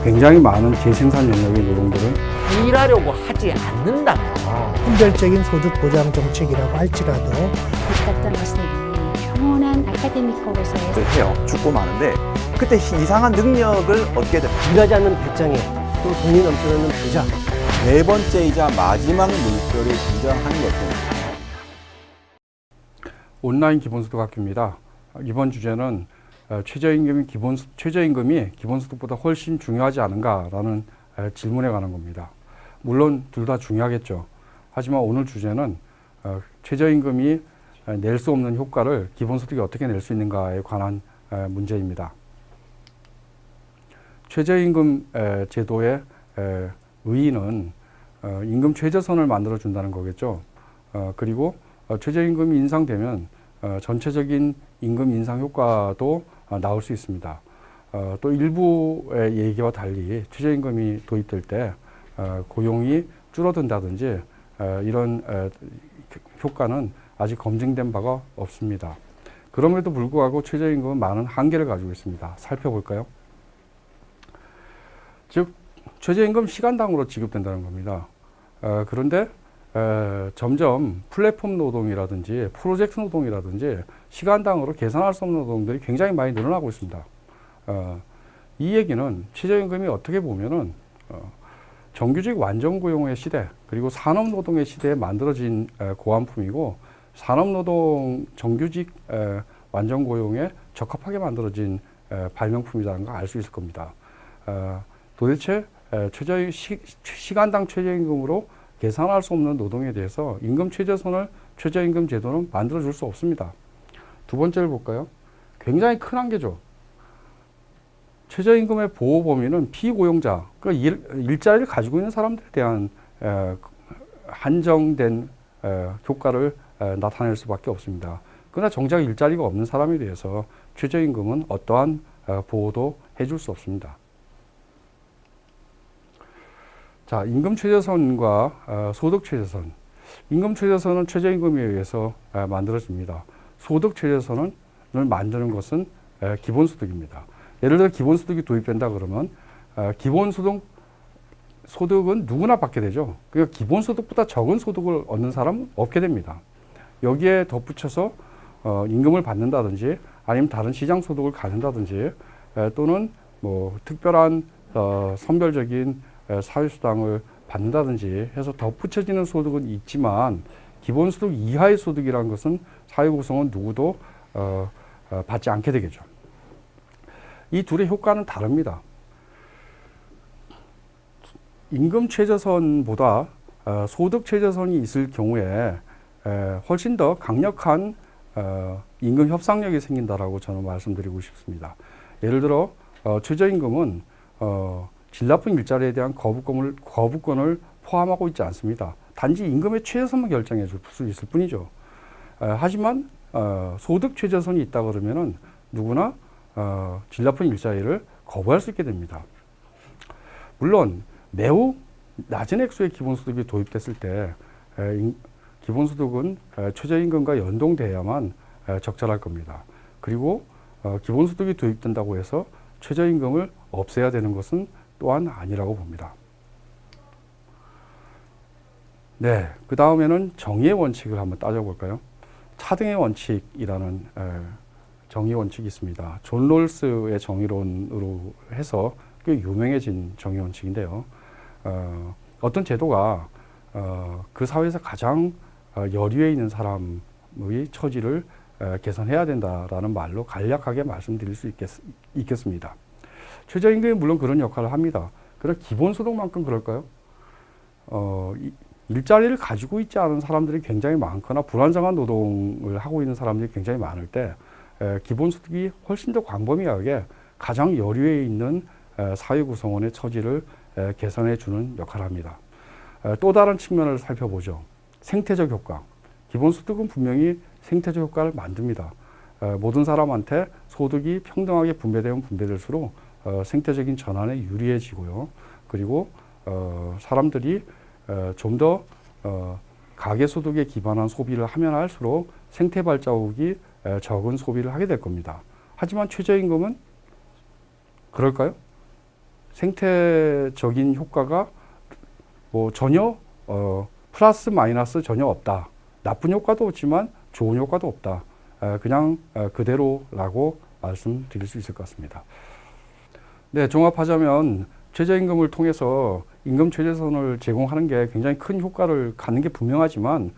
굉장히 많은 재생산 영역의 노동들을 일하려고 하지 않는다면 혼별적인 소득 보장 정책이라고 할지라도 어떤 것들이 평온한 아카데미커로서의 해요. 죽고 마는데 그때 이상한 능력을 얻게 됩니다. 일하지 않는 배짱에 또 돈이 넘쳐나는 부자. 네 번째이자 마지막 물결이 등장하는 것은 온라인 기본소득 학교입니다. 이번 주제는 최저임금이 기본소득보다 훨씬 중요하지 않은가라는 질문에 관한 겁니다. 물론 둘 다 중요하겠죠. 하지만 오늘 주제는 최저임금이 낼 수 없는 효과를 기본소득이 어떻게 낼 수 있는가에 관한 문제입니다. 최저임금 제도의 의의는 임금 최저선을 만들어 준다는 거겠죠. 그리고 최저임금이 인상되면 전체적인 임금 인상 효과도 나올 수 있습니다. 또 일부의 얘기와 달리 최저임금이 도입될 때 고용이 줄어든다든지 이런 효과는 아직 검증된 바가 없습니다. 그럼에도 불구하고 최저임금은 많은 한계를 가지고 있습니다. 살펴볼까요? 즉 최저임금 시간당으로 지급된다는 겁니다. 그런데 점점 플랫폼 노동이라든지 프로젝트 노동이라든지 시간당으로 계산할 수 없는 노동들이 굉장히 많이 늘어나고 있습니다. 이 얘기는 최저임금이 어떻게 보면은 정규직 완전고용의 시대 그리고 산업노동의 시대에 만들어진 고안품이고 산업노동 정규직 완전고용에 적합하게 만들어진 발명품이라는 걸 알 수 있을 겁니다. 도대체 시간당 최저임금으로 계산할 수 없는 노동에 대해서 임금 최저선을 최저임금 제도는 만들어줄 수 없습니다. 두 번째를 볼까요? 굉장히 큰 한계죠. 최저임금의 보호 범위는 피고용자, 그러니까 일자리를 가지고 있는 사람들에 대한 한정된 효과를 나타낼 수밖에 없습니다. 그러나 정작 일자리가 없는 사람에 대해서 최저임금은 어떠한 보호도 해줄 수 없습니다. 자, 임금 최저선과 소득 최저선. 임금 최저선은 최저임금에 의해서 만들어집니다. 소득 최저선을 만드는 것은 기본소득입니다. 예를 들어 기본소득이 도입된다 그러면 소득은 누구나 받게 되죠. 그러니까 기본소득보다 적은 소득을 얻는 사람은 없게 됩니다. 여기에 덧붙여서 임금을 받는다든지 아니면 다른 시장소득을 갖는다든지 또는 뭐 특별한 선별적인 사회수당을 받는다든지 해서 덧붙여지는 소득은 있지만 기본소득 이하의 소득이라는 것은 사회구성은 누구도 받지 않게 되겠죠. 이 둘의 효과는 다릅니다. 임금 최저선보다 소득 최저선이 있을 경우에 훨씬 더 강력한 임금 협상력이 생긴다라고 저는 말씀드리고 싶습니다. 예를 들어 최저임금은 질 나쁜 일자리에 대한 거부권을 포함하고 있지 않습니다. 단지 임금의 최저선만 결정해 줄 수 있을 뿐이죠. 하지만 소득 최저선이 있다 그러면은 누구나 질 나쁜 일자리를 거부할 수 있게 됩니다. 물론 매우 낮은 액수의 기본소득이 도입됐을 때 기본소득은 최저임금과 연동돼야만 적절할 겁니다. 그리고 기본소득이 도입된다고 해서 최저임금을 없애야 되는 것은 또한 아니라고 봅니다. 네, 그 다음에는 정의의 원칙을 한번 따져볼까요? 차등의 원칙이라는 정의 원칙이 있습니다. 존 롤스의 정의론으로 해서 꽤 유명해진 정의 원칙인데요. 어떤 제도가 그 사회에서 가장 여류에 있는 사람의 처지를 개선해야 된다라는 말로 간략하게 말씀드릴 수 있겠습니다. 최저임금이 물론 그런 역할을 합니다. 그러나 기본소득만큼 그럴까요? 일자리를 가지고 있지 않은 사람들이 굉장히 많거나 불안정한 노동을 하고 있는 사람들이 굉장히 많을 때 기본소득이 훨씬 더 광범위하게 가장 여류에 있는 사회구성원의 처지를 개선해 주는 역할을 합니다. 또 다른 측면을 살펴보죠. 생태적 효과. 기본소득은 분명히 생태적 효과를 만듭니다. 모든 사람한테 소득이 평등하게 분배되면 분배될수록 생태적인 전환에 유리해지고요. 그리고 사람들이 좀 더 가계소득에 기반한 소비를 하면 할수록 생태 발자국이 적은 소비를 하게 될 겁니다. 하지만 최저임금은 그럴까요? 생태적인 효과가 뭐 전혀 플러스 마이너스 전혀 없다. 나쁜 효과도 없지만 좋은 효과도 없다. 그냥 그대로라고 말씀드릴 수 있을 것 같습니다. 네, 종합하자면 최저임금을 통해서 임금 최저선을 제공하는 게 굉장히 큰 효과를 갖는 게 분명하지만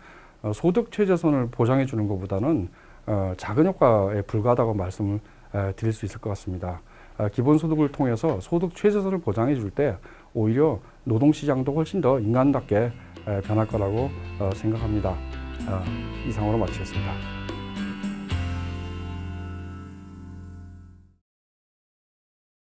소득 최저선을 보장해 주는 것보다는 작은 효과에 불과하다고 말씀을 드릴 수 있을 것 같습니다. 기본소득을 통해서 소득 최저선을 보장해 줄 때 오히려 노동시장도 훨씬 더 인간답게 변할 거라고 생각합니다. 이상으로 마치겠습니다.